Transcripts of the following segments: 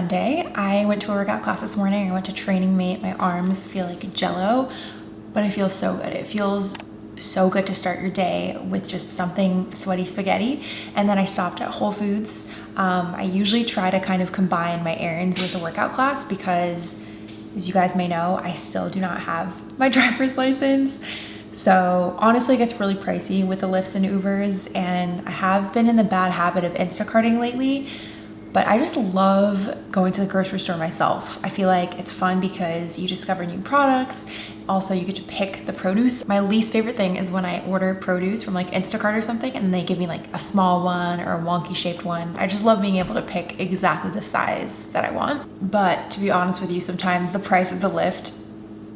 Monday. I went to a workout class this morning. I went to Training Mate. My arms feel like jello, but I feel so good. It feels so good to start your day with just something sweaty spaghetti. And then I stopped at Whole Foods. I usually try to kind of combine my errands with the workout class because, as you guys may know, I still do not have my driver's license. So honestly, it gets really pricey with the Lyfts and Ubers, and I have been in the bad habit of Instacarting lately, but I just love going to the grocery store myself. I feel like it's fun because you discover new products. Also, you get to pick the produce. My least favorite thing is when I order produce from like Instacart or something and they give me like a small one or a wonky shaped one. I just love being able to pick exactly the size that I want. But to be honest with you, sometimes the price of the Lyft,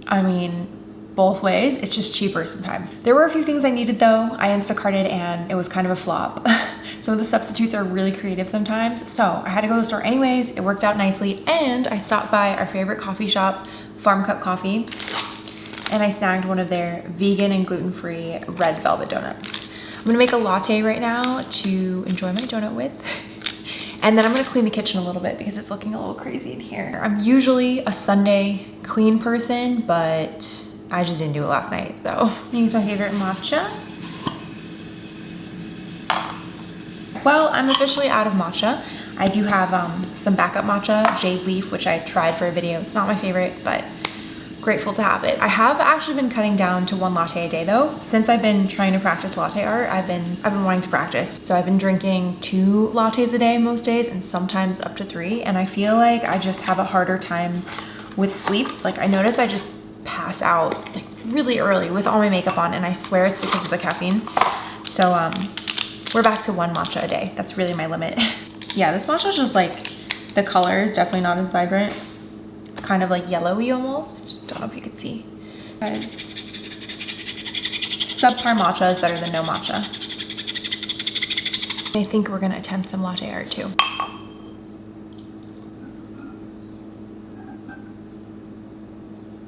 I mean, both ways, it's just cheaper sometimes. There were a few things I needed though. I Instacarted and it was kind of a flop. Some of the substitutes are really creative sometimes. So I had to go to the store anyways. It worked out nicely. And I stopped by our favorite coffee shop, Farm Cup Coffee, and I snagged one of their vegan and gluten-free red velvet donuts. I'm gonna make a latte right now to enjoy my donut with. And then I'm gonna clean the kitchen a little bit because it's looking a little crazy in here. I'm usually a Sunday clean person, but I just didn't do it last night, so. I'm gonna use my favorite matcha. Well, I'm officially out of matcha. I do have some backup matcha, Jade Leaf, which I tried for a video. It's not my favorite, but grateful to have it. I have actually been cutting down to 1 latte a day though. Since I've been trying to practice latte art, I've been wanting to practice. So I've been drinking 2 lattes a day most days and sometimes up to 3. And I feel like I just have a harder time with sleep. Like I notice I just pass out like really early with all my makeup on, and I swear it's because of the caffeine. So we're back to 1 matcha a day. That's really my limit. Yeah, this matcha is just like, the color is definitely not as vibrant. It's kind of like yellowy almost. Don't know if you could see. Guys, subpar matcha is better than no matcha. I think we're gonna attempt some latte art too.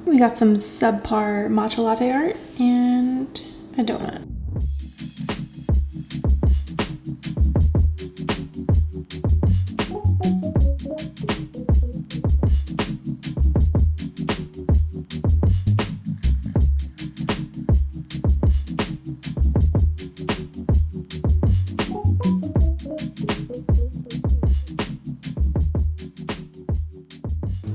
We got some subpar matcha latte art and a donut.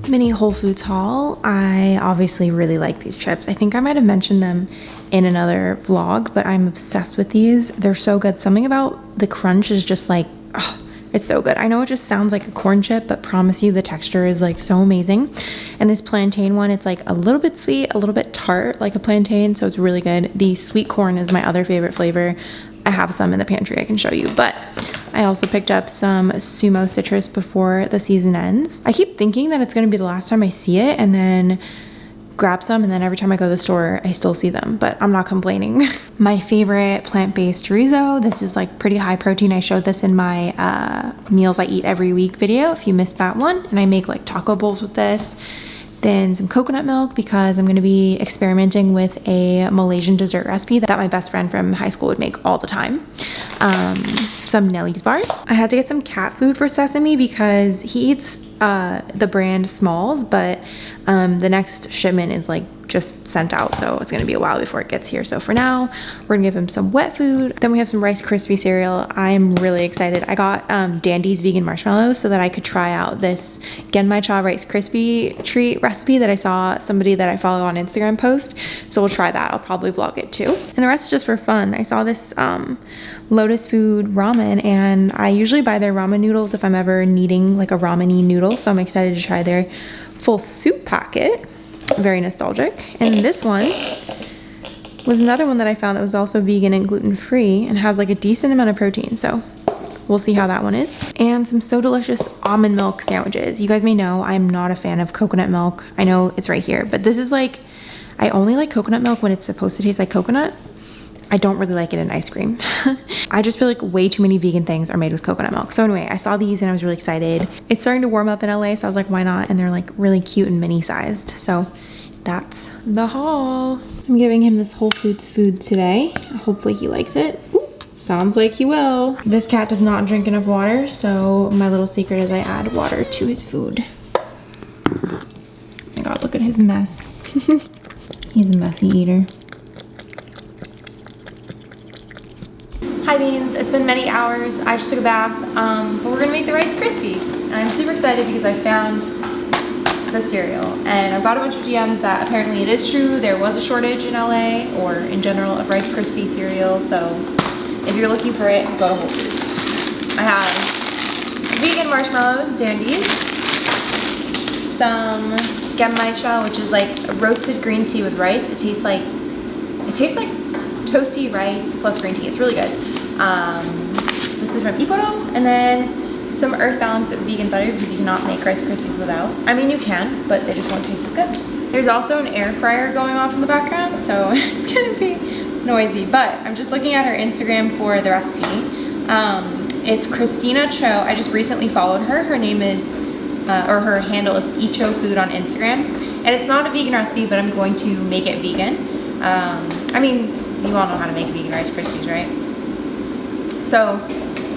Mini Whole Foods haul. I obviously really like these chips. I think I might have mentioned them in another vlog, but I'm obsessed with these. They're so good. Something about the crunch is just like, oh, it's so good. I know it just sounds like a corn chip, but promise you the texture is like so amazing. And this plantain one, it's like a little bit sweet, a little bit tart like a plantain, so it's really good. The sweet corn is my other favorite flavor. I have some in the pantry I can show you, but I also picked up some Sumo citrus before the season ends. I keep thinking that it's gonna be the last time I see it and then grab some, and then every time I go to the store, I still see them, but I'm not complaining. My favorite plant-based chorizo. This is like pretty high protein. I showed this in my meals I eat every week video if you missed that one. And I make like taco bowls with this. Then some coconut milk because I'm gonna be experimenting with a Malaysian dessert recipe that my best friend from high school would make all the time. Some Nellie's bars. I had to get some cat food for Sesame because he eats the brand Smalls, but the next shipment is like just sent out, so it's gonna be a while before it gets here. So for now, we're gonna give him some wet food. Then we have some Rice Krispie cereal. I'm really excited. I got Dandy's vegan marshmallows so that I could try out this Genmai Cha Rice Krispie treat recipe that I saw somebody that I follow on Instagram post. So we'll try that. I'll probably vlog it too. And the rest is just for fun. I saw this Lotus Food ramen, and I usually buy their ramen noodles if I'm ever needing like a ramen-y noodle. So I'm excited to try their full soup packet. Very nostalgic. And this one was another one that I found that was also vegan and gluten-free and has like a decent amount of protein, so we'll see how that one is. And some So Delicious almond milk sandwiches. You guys may know I'm not a fan of coconut milk. I know it's right here, but this is like, I only like coconut milk when it's supposed to taste like coconut. I don't really like it in ice cream. I just feel like way too many vegan things are made with coconut milk. So anyway, I saw these and I was really excited. It's starting to warm up in LA, so I was like, why not? And they're like really cute and mini sized. So that's the haul. I'm giving him this Whole Foods food today. Hopefully he likes it. Ooh, Sounds like he will. This cat does not drink enough water, so my little secret is I add water to his food. Oh my god, look at his mess. He's a messy eater. Hi Beans, it's been many hours. I just took a bath, but we're gonna make the Rice Krispies. And I'm super excited because I found the cereal, and I've got a bunch of DMs that apparently it is true. There was a shortage in LA or in general of Rice Krispie cereal, so if you're looking for it, go to Whole Foods. I have vegan marshmallows, dandies, some genmaicha, which is like a roasted green tea with rice. It tastes like toasty rice plus green tea. It's really good. This is from Iporo, and then some Earth Balance vegan butter because you cannot make Rice Krispies without. I mean, you can, but they just won't taste as good. There's also an air fryer going off in the background, so it's gonna be noisy. But I'm just looking at her Instagram for the recipe. It's Christina Cho. I just recently followed her. Her name is, or her handle is Icho Food on Instagram, and it's not a vegan recipe, but I'm going to make it vegan. I mean, you all know how to make vegan Rice Krispies, right? So,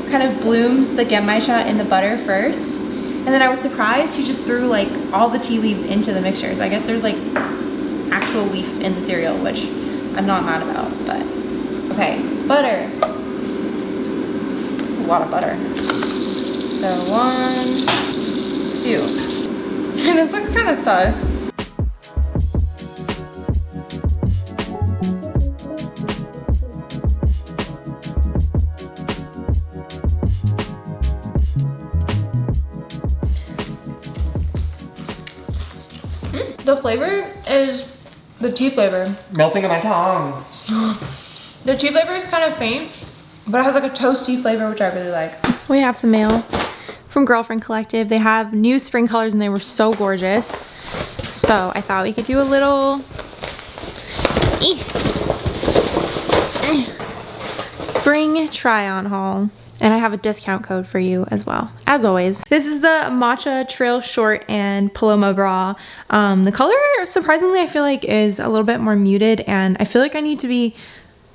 kind of blooms the genmaicha in the butter first, and then I was surprised she just threw like all the tea leaves into the mixture. So I guess there's like actual leaf in the cereal, which I'm not mad about, but okay, butter. It's a lot of butter. So 1, 2. And this looks kind of sus. The flavor is the tea flavor. Melting in my tongue. The tea flavor is kind of faint, but it has like a toasty flavor, which I really like. We have some mail from Girlfriend Collective. They have new spring colors and they were so gorgeous. So I thought we could do a little spring try-on haul. And I have a discount code for you as well, as always. This is the Matcha Trail Short and Paloma Bra. The color, surprisingly, I feel like is a little bit more muted, and I feel like I need to be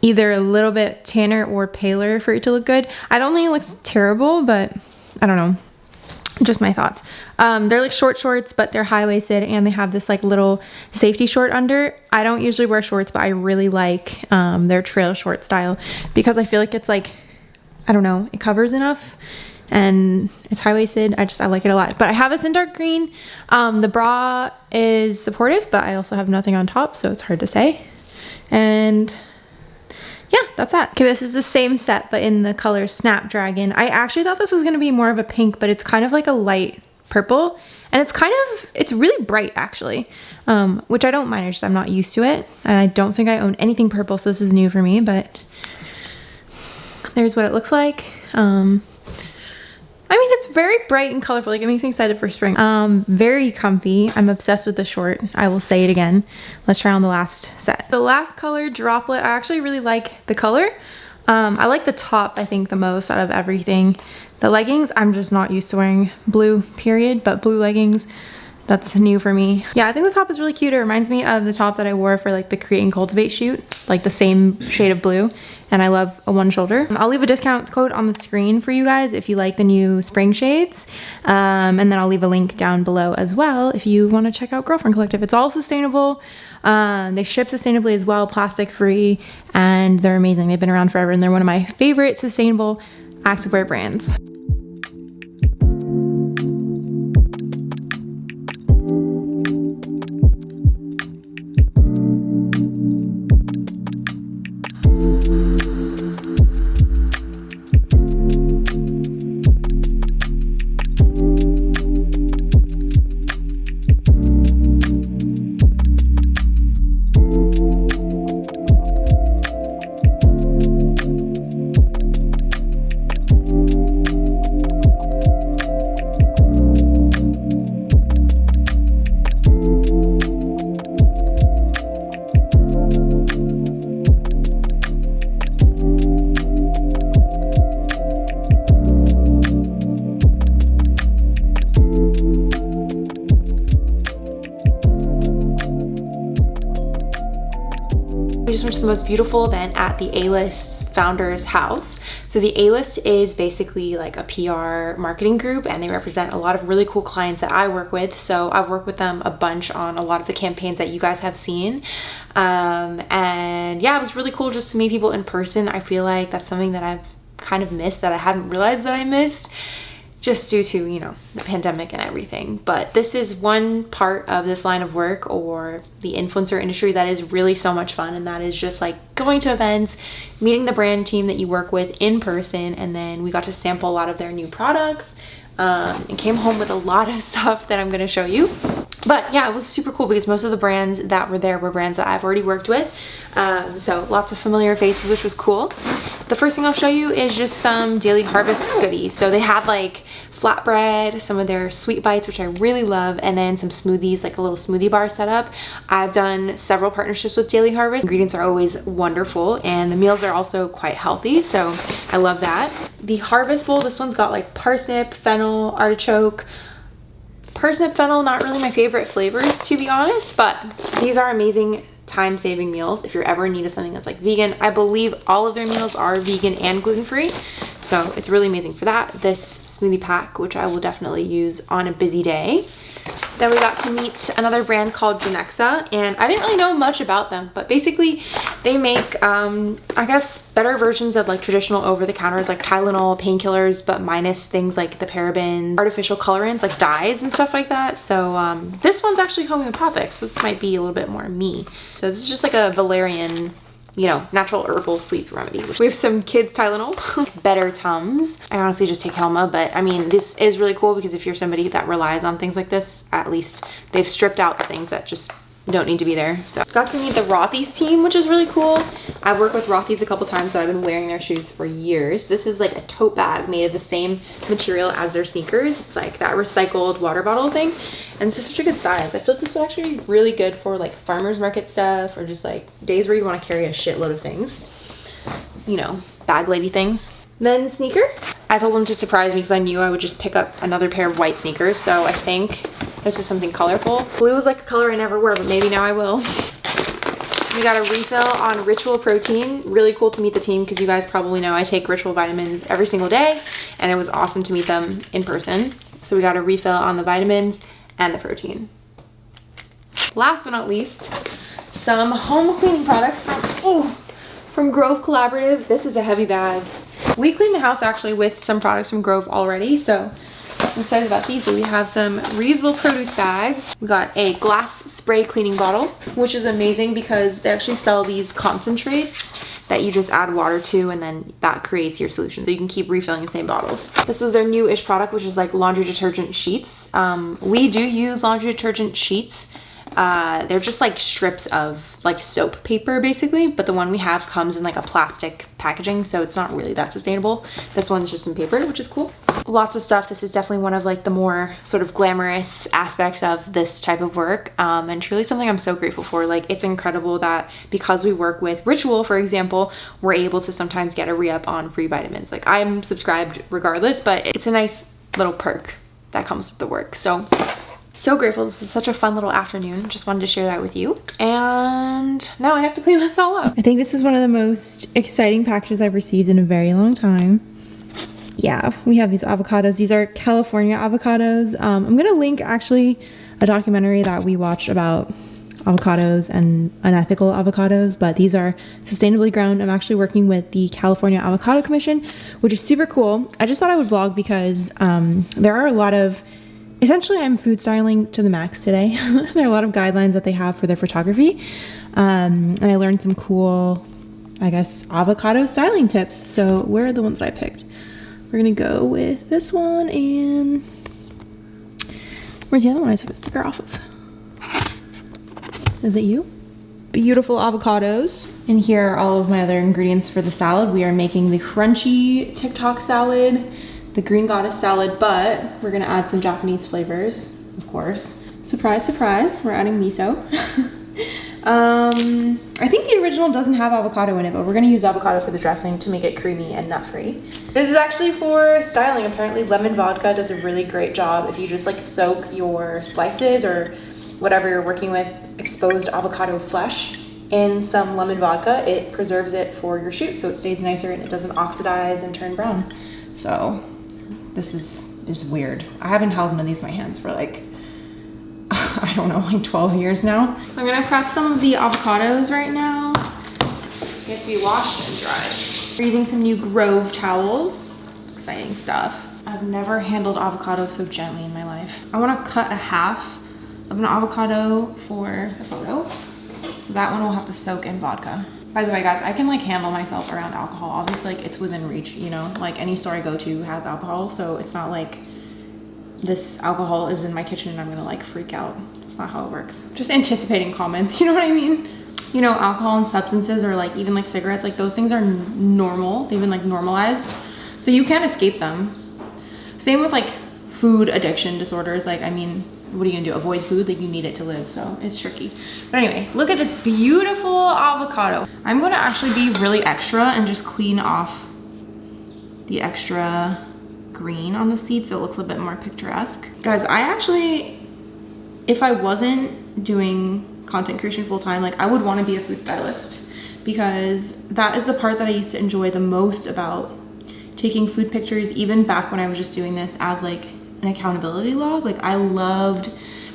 either a little bit tanner or paler for it to look good. I don't think it looks terrible, but I don't know. Just my thoughts. They're like short shorts, but they're high-waisted, and they have this like little safety short under. I don't usually wear shorts, but I really like their trail short style because I feel like it's like, I don't know, it covers enough and it's high-waisted. I like it a lot. But I have this in dark green. The bra is supportive, but I also have nothing on top, so it's hard to say. And yeah, that's that. Okay, this is the same set, but in the color Snapdragon. I actually thought this was gonna be more of a pink, but it's kind of like a light purple. And it's really bright actually, which I don't mind, it's just I'm not used to it. And I don't think I own anything purple, so this is new for me, but there's what it looks like. I mean, it's very bright and colorful. Like, it makes me excited for spring. Very comfy. I'm obsessed with the short. I will say it again. Let's try on the last set. The last color, Droplet, I actually really like the color. I like the top, I think, the most out of everything. The leggings, I'm just not used to wearing blue, period, but blue leggings, that's new for me. Yeah, I think the top is really cute. It reminds me of the top that I wore for like the Create and Cultivate shoot, like the same shade of blue. And I love a one shoulder. I'll leave a discount code on the screen for you guys if you like the new spring shades. And then I'll leave a link down below as well if you want to check out Girlfriend Collective. It's all sustainable. They ship sustainably as well, plastic free, and they're amazing. They've been around forever and they're one of my favorite sustainable activewear brands. We just went to the most beautiful event at the A-List founder's house. So the A-List is basically like a PR marketing group, and they represent a lot of really cool clients that I work with. So I've worked with them a bunch on a lot of the campaigns that you guys have seen. And yeah, it was really cool just to meet people in person. I feel like that's something that I've kind of missed, that I hadn't realized that I missed, just due to, you know, the pandemic and everything. But this is one part of this line of work, or the influencer industry, that is really so much fun, and that is just like going to events, meeting the brand team that you work with in person, and then we got to sample a lot of their new products, and came home with a lot of stuff that I'm going to show you. But yeah, it was super cool because most of the brands that were there were brands that I've already worked with. So lots of familiar faces, which was cool. The first thing I'll show you is just some Daily Harvest goodies. So they had like flatbread, some of their sweet bites, which I really love, and then some smoothies, like a little smoothie bar setup. I've done several partnerships with Daily Harvest. Ingredients are always wonderful, and the meals are also quite healthy, so I love that. The Harvest Bowl, this one's got like parsnip, fennel, artichoke. Parsnip, fennel, not really my favorite flavors, to be honest, but these are amazing time-saving meals if you're ever in need of something that's like vegan. I believe all of their meals are vegan and gluten-free, so it's really amazing for that. This smoothie pack, which I will definitely use on a busy day. Then we got to meet another brand called Genexa, and I didn't really know much about them, but basically they make, I guess, better versions of like traditional over-the-counters like Tylenol, painkillers, but minus things like the parabens, artificial colorants, like dyes and stuff like that. So this one's actually homeopathic, so this might be a little bit more me. So this is just like a valerian, you know, natural herbal sleep remedy. We have some kids Tylenol, better Tums. I honestly just take Helma, but I mean, this is really cool because if you're somebody that relies on things like this, at least they've stripped out the things that just don't need to be there. So got to meet the Rothy's team, which is really cool. I've worked with Rothy's a couple times, so I've been wearing their shoes for years. This is like a tote bag made of the same material as their sneakers. It's like that recycled water bottle thing, and it's just such a good size. I feel like this would actually be really good for like farmers market stuff, or just like days where you want to carry a shitload of things, you know, bag lady things. Men's sneaker. I told them to surprise me because I knew I would just pick up another pair of white sneakers, so I think this is something colorful. Blue is like a color I never wear, but maybe now I will. We got a refill on Ritual protein. Really cool to meet the team because you guys probably know I take Ritual vitamins every single day, and it was awesome to meet them in person. So we got a refill on the vitamins and the protein. Last but not least, some home cleaning products from Grove Collaborative. This is a heavy bag. We cleaned the house actually with some products from Grove already, so I'm excited about these. But we have some reusable produce bags. We got a glass spray cleaning bottle, which is amazing because they actually sell these concentrates that you just add water to, and then that creates your solution, so you can keep refilling the same bottles. This was their new-ish product, which is like laundry detergent sheets. We do use laundry detergent sheets. They're just like strips of like soap paper basically, but the one we have comes in like a plastic packaging, so it's not really that sustainable. This one's just in paper, which is cool. Lots of stuff. This is definitely one of like the more sort of glamorous aspects of this type of work, and truly something I'm so grateful for. Like, it's incredible that because we work with Ritual, for example, we're able to sometimes get a re-up on free vitamins. Like, I'm subscribed regardless, but it's a nice little perk that comes with the work. So grateful. This was such a fun little afternoon. Just wanted to share that with you. And now I have to clean this all up. I think this is one of the most exciting packages I've received in a very long time. Yeah, we have these avocados. These are California avocados. I'm gonna link actually a documentary that we watched about avocados and unethical avocados, but these are sustainably grown. I'm actually working with the California Avocado Commission, which is super cool. I just thought I would vlog because there are a lot of, essentially I'm food styling to the max today. There are a lot of guidelines that they have for their photography, and I learned some cool, I guess, avocado styling tips. So where are the ones that I picked? We're gonna go with this one, and where's the other one I took the sticker off of? Is it you? Beautiful avocados. And here are all of my other ingredients for the salad. We are making the crunchy TikTok salad, the green goddess salad, but we're gonna add some Japanese flavors, of course. Surprise, surprise, we're adding miso. I think the original doesn't have avocado in it, but we're gonna use avocado for the dressing to make it creamy and nut-free. This is actually for styling. Apparently lemon vodka does a really great job if you just like soak your slices or whatever you're working with, exposed avocado flesh in some lemon vodka, it preserves it for your shoot so it stays nicer and it doesn't oxidize and turn brown. So this is weird. I haven't held one of these in my hands for like, I don't know, like 12 years now. I'm gonna prep some of the avocados right now. They have to be washed and dried. We're using some new Grove towels. Exciting stuff. I've never handled avocado so gently in my life. I wanna cut a half of an avocado for the photo. So that one will have to soak in vodka. By the way, guys, I can like handle myself around alcohol. Obviously, like it's within reach, you know, like any store I go to has alcohol. So it's not like this alcohol is in my kitchen and I'm gonna like freak out. It's not how it works. Just anticipating comments, you know what I mean? You know, alcohol and substances or like even like cigarettes, like those things are normal. They've been like normalized. So you can't escape them. Same with like food addiction disorders. Like, I mean, what are you gonna do? Avoid food? Like you need it to live, so it's tricky. But anyway, look at this beautiful avocado. I'm gonna actually be really extra and just clean off the extra green on the seed so it looks a bit more picturesque. Guys, I actually, if I wasn't doing content creation full time, like I would wanna be a food stylist because that is the part that I used to enjoy the most about taking food pictures, even back when I was just doing this as like an accountability log. Like I loved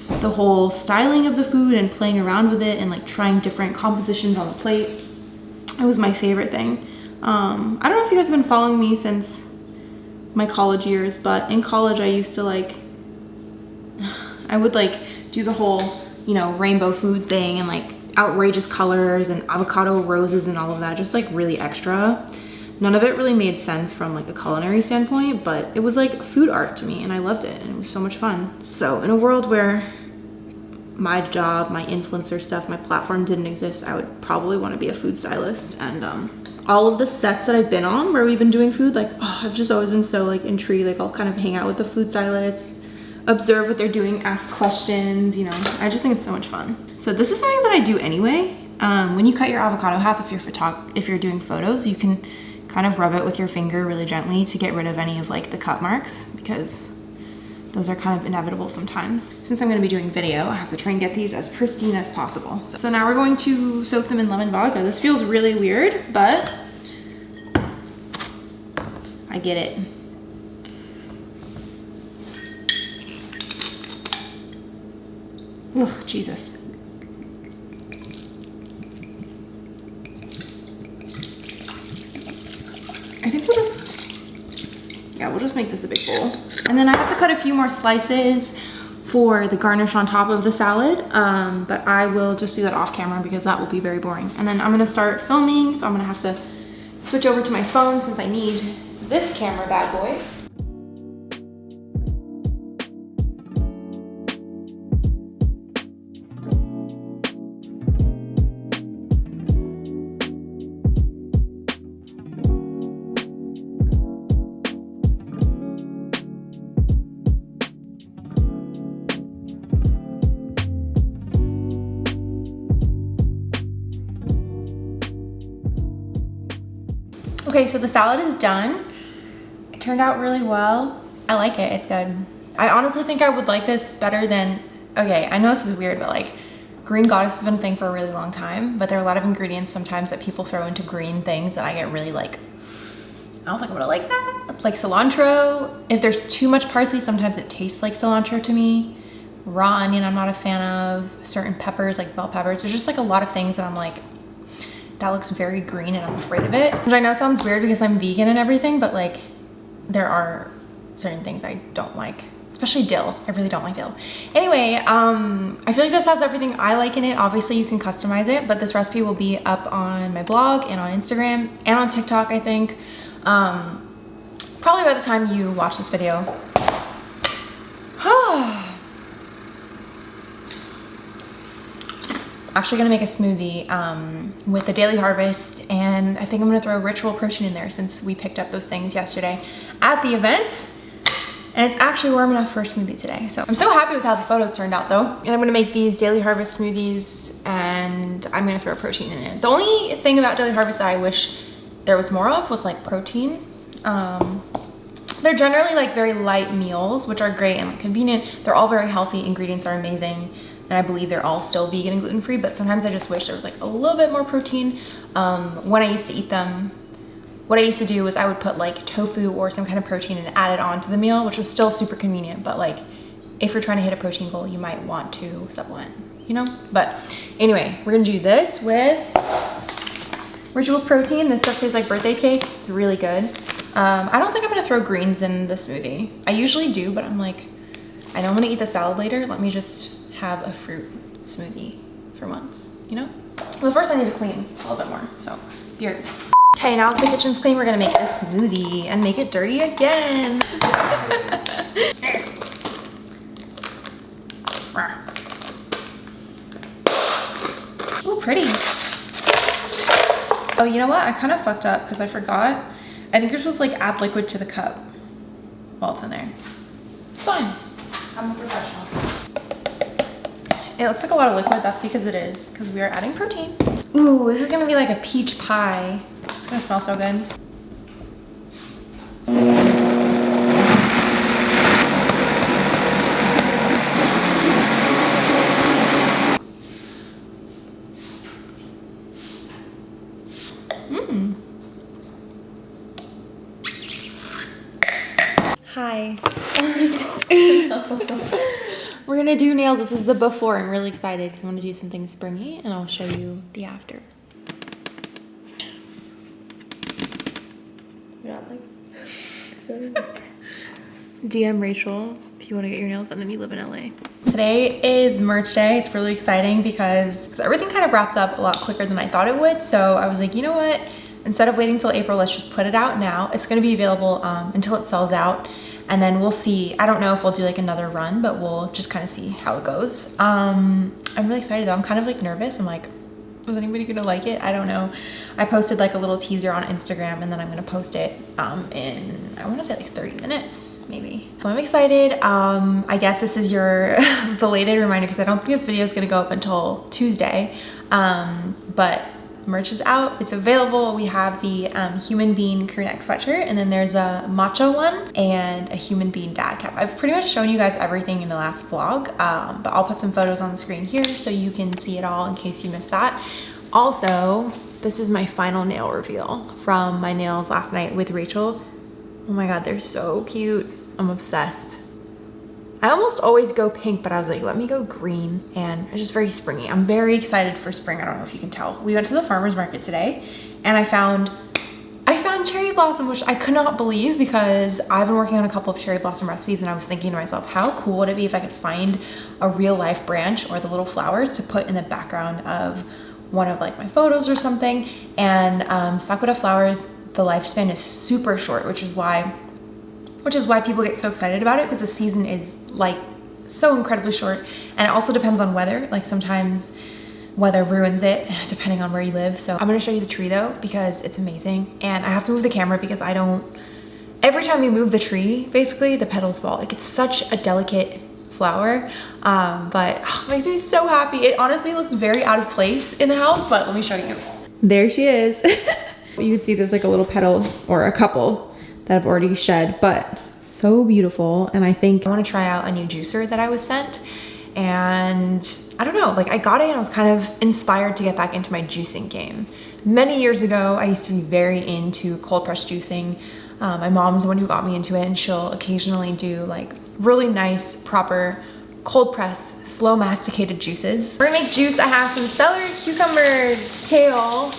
the whole styling of the food and playing around with it and like trying different compositions on the plate. It was my favorite thing. I don't know if you guys have been following me since my college years, but in college I used to like, I would like do the whole, you know, rainbow food thing and like outrageous colors and avocado roses and all of that, just like really extra. None of it really made sense from like a culinary standpoint, but it was like food art to me and I loved it and it was so much fun. So in a world where my job, my influencer stuff, my platform didn't exist, I would probably want to be a food stylist. And all of the sets that I've been on where we've been doing food, like, oh, I've just always been so like intrigued. Like I'll kind of hang out with the food stylists, observe what they're doing, ask questions, you know. I just think it's so much fun. So this is something that I do anyway. When you cut your avocado half, if you're doing photos, you can kind of rub it with your finger really gently to get rid of any of like the cut marks because those are kind of inevitable sometimes. Since I'm gonna be doing video, I have to try and get these as pristine as possible. So now we're going to soak them in lemon vodka. This feels really weird, but I get it. Ugh, Jesus. I think we'll just make this a big bowl. And then I have to cut a few more slices for the garnish on top of the salad, but I will just do that off camera because that will be very boring. And then I'm gonna start filming, so I'm gonna have to switch over to my phone since I need this camera bad boy. Okay, so the salad is done. It turned out really well. I like it, it's good. I honestly think I would like this better than, okay, I know this is weird, but like green goddess has been a thing for a really long time, but there are a lot of ingredients sometimes that people throw into green things that I get really like, I don't think I'm gonna like that. Like cilantro, if there's too much parsley, sometimes it tastes like cilantro to me. Raw onion, I'm not a fan of. Certain peppers, like bell peppers. There's just like a lot of things that I'm like, that looks very green and I'm afraid of it. Which I know sounds weird because I'm vegan and everything, but like there are certain things I don't like, especially dill. I really don't like dill. Anyway, I feel like this has everything I like in it. Obviously you can customize it, but this recipe will be up on my blog and on Instagram and on TikTok, I think. Probably by the time you watch this video. Actually gonna make a smoothie with the Daily Harvest, and I think I'm gonna throw ritual protein in there since we picked up those things yesterday at the event. And it's actually warm enough for a smoothie today. So I'm so happy with how the photos turned out though. And I'm gonna make these Daily Harvest smoothies and I'm gonna throw protein in it. The only thing about Daily Harvest that I wish there was more of was like protein. They're generally like very light meals, which are great and like convenient. They're all very healthy, ingredients are amazing. and I believe they're all still vegan and gluten-free, but sometimes I just wish there was like a little bit more protein. When I used to eat them, what I used to do was I would put like tofu or some kind of protein and add it on to the meal, which was still super convenient, but like if you're trying to hit a protein goal, you might want to supplement, you know? But anyway, we're gonna do this with Rituals protein. This stuff tastes like birthday cake. It's really good. I don't think I'm gonna throw greens in the smoothie. I usually do, but I'm like, I know I'm gonna eat the salad later. Let me just have a fruit smoothie for once, you know? Well, first I need to clean a little bit more, so be right back. Okay, now that the kitchen's clean, we're gonna make a smoothie and make it dirty again. Ooh, pretty. Oh, you know what? I kind of fucked up because I forgot. I think you're supposed to like add liquid to the cup while it's in there. It's fine. I'm a professional. It looks like a lot of liquid. That's because it is, because we are adding protein. Ooh, this is gonna be like a peach pie. It's gonna smell so good. Hi. We're gonna do nails. This is the before. I'm really excited because I want to do something springy and I'll show you the after. DM Rachel if you want to get your nails done and you live in LA. Today is merch day. It's really exciting because everything kind of wrapped up a lot quicker than I thought it would. So I was like, you know what? Instead of waiting till April, let's just put it out now. It's gonna be available until it sells out. And then we'll see. I don't know if we'll do like another run, but we'll just kind of see how it goes. I'm really excited though. I'm kind of like nervous. I'm like, was anybody gonna like it? I don't know. I posted like a little teaser on Instagram and then I'm gonna post it in, I wanna say like 30 minutes, maybe. So I'm excited. I guess this is your belated reminder because I don't think this video is gonna go up until Tuesday. But merch is out, it's available. We have the human bean crew neck sweatshirt, and then there's a matcha one and a human bean dad cap. I've pretty much shown you guys everything in the last vlog, but I'll put some photos on the screen here so you can see it all in case you missed that. Also, this is my final nail reveal from my nails last night with Rachel. Oh my God, they're so cute. I'm obsessed. I almost always go pink, but I was like, let me go green, and it's just very springy. I'm very excited for spring. I don't know if you can tell. We went to the farmer's market today and I found cherry blossom, which I could not believe because I've been working on a couple of cherry blossom recipes and I was thinking to myself, how cool would it be if I could find a real life branch or the little flowers to put in the background of one of like my photos or something. And Sakura flowers, the lifespan is super short, which is why people get so excited about it, because the season is like so incredibly short. And it also depends on weather. Like sometimes weather ruins it depending on where you live. So I'm gonna show you the tree though, because it's amazing. And I have to move the camera because every time you move the tree, basically the petals fall. Like it's such a delicate flower, but it makes me so happy. It honestly looks very out of place in the house, but let me show you. There she is. You can see there's like a little petal or a couple that have already shed, but so beautiful. And I think I want to try out a new juicer that I was sent, and I don't know, like I got it and I was kind of inspired to get back into my juicing game. Many years ago, I used to be very into cold press juicing. My mom's the one who got me into it, and she'll occasionally do like really nice, proper cold press, slow masticated juices. We're gonna make juice. I have some celery, cucumbers, kale,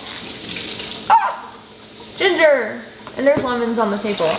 ginger, and there's lemons on the table.